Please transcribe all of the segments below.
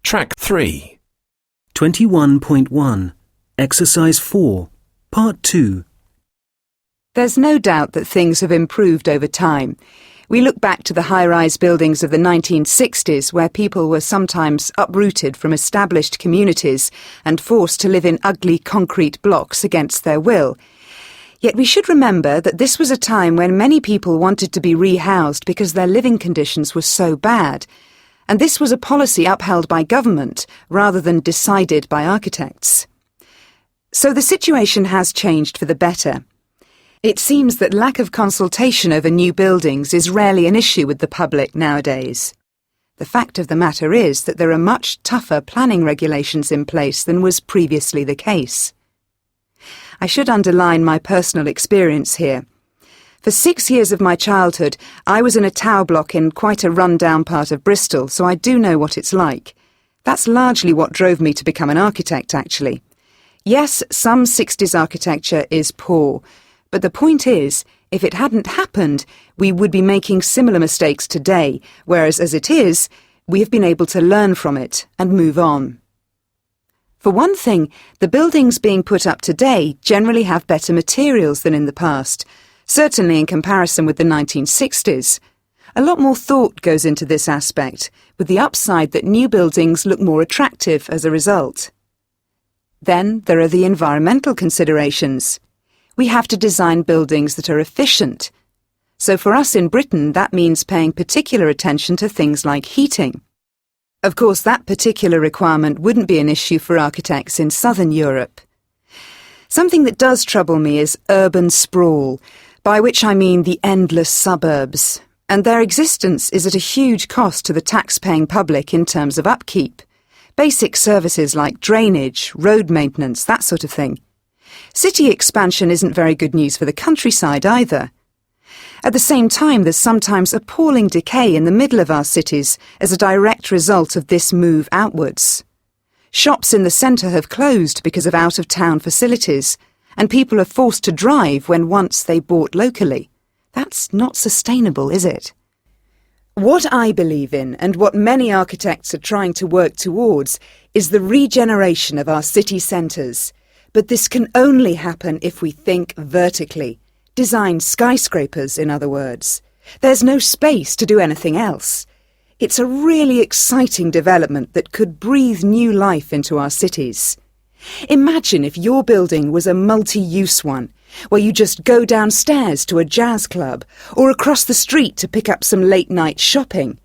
Track 3. 21.1 Exercise 4 Part 2. There's no doubt that things have improved over time. We look back to the high-rise buildings of the 1960s where people were sometimes uprooted from established communities and forced to live in ugly concrete blocks against their will. Yet we should remember that this was a time when many people wanted to be rehoused because their living conditions were so bad. And this was a policy upheld by government rather than decided by architects. So the situation has changed for the better. It seems that lack of consultation over new buildings is rarely an issue with the public nowadays. The fact of the matter is that there are much tougher planning regulations in place than was previously the case. I should underline my personal experience here. For 6 years of my childhood, I was in a tower block in quite a run-down part of Bristol, so I do know what it's like. That's largely what drove me to become an architect, actually. Yes, some 60s architecture is poor, but the point is, if it hadn't happened, we would be making similar mistakes today, whereas as it is, we have been able to learn from it and move on. For one thing, the buildings being put up today generally have better materials than in the past, certainly in comparison with the 1960s. A lot more thought goes into this aspect, with the upside that new buildings look more attractive as a result. Then there are the environmental considerations. We have to design buildings that are efficient. So for us in Britain, that means paying particular attention to things like heating. Of course, that particular requirement wouldn't be an issue for architects in southern Europe. Something that does trouble me is urban sprawl, by which I mean the endless suburbs, and their existence is at a huge cost to the tax-paying public in terms of upkeep. Basic services like drainage, road maintenance, that sort of thing. City expansion isn't very good news for the countryside either. At the same time, there's sometimes appalling decay in the middle of our cities as a direct result of this move outwards. Shops in the centre have closed because of out-of-town facilities, and people are forced to drive when once they bought locally. That's not sustainable, is it? What I believe in, and what many architects are trying to work towards, is the regeneration of our city centres. But this can only happen if we think vertically. Design skyscrapers, in other words. There's no space to do anything else. It's a really exciting development that could breathe new life into our cities. Imagine if your building was a multi-use one, where you just go downstairs to a jazz club or across the street to pick up some late-night shopping.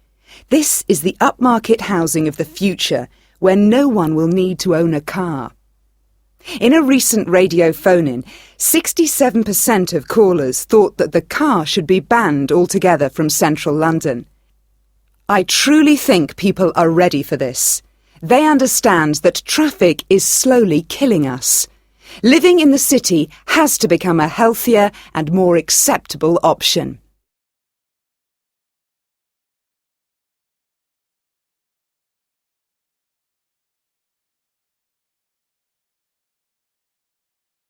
This is the upmarket housing of the future, where no one will need to own a car. In a recent radio phone-in, 67% of callers thought that the car should be banned altogether from central London. I truly think people are ready for this. They understand that traffic is slowly killing us. Living in the city has to become a healthier and more acceptable option.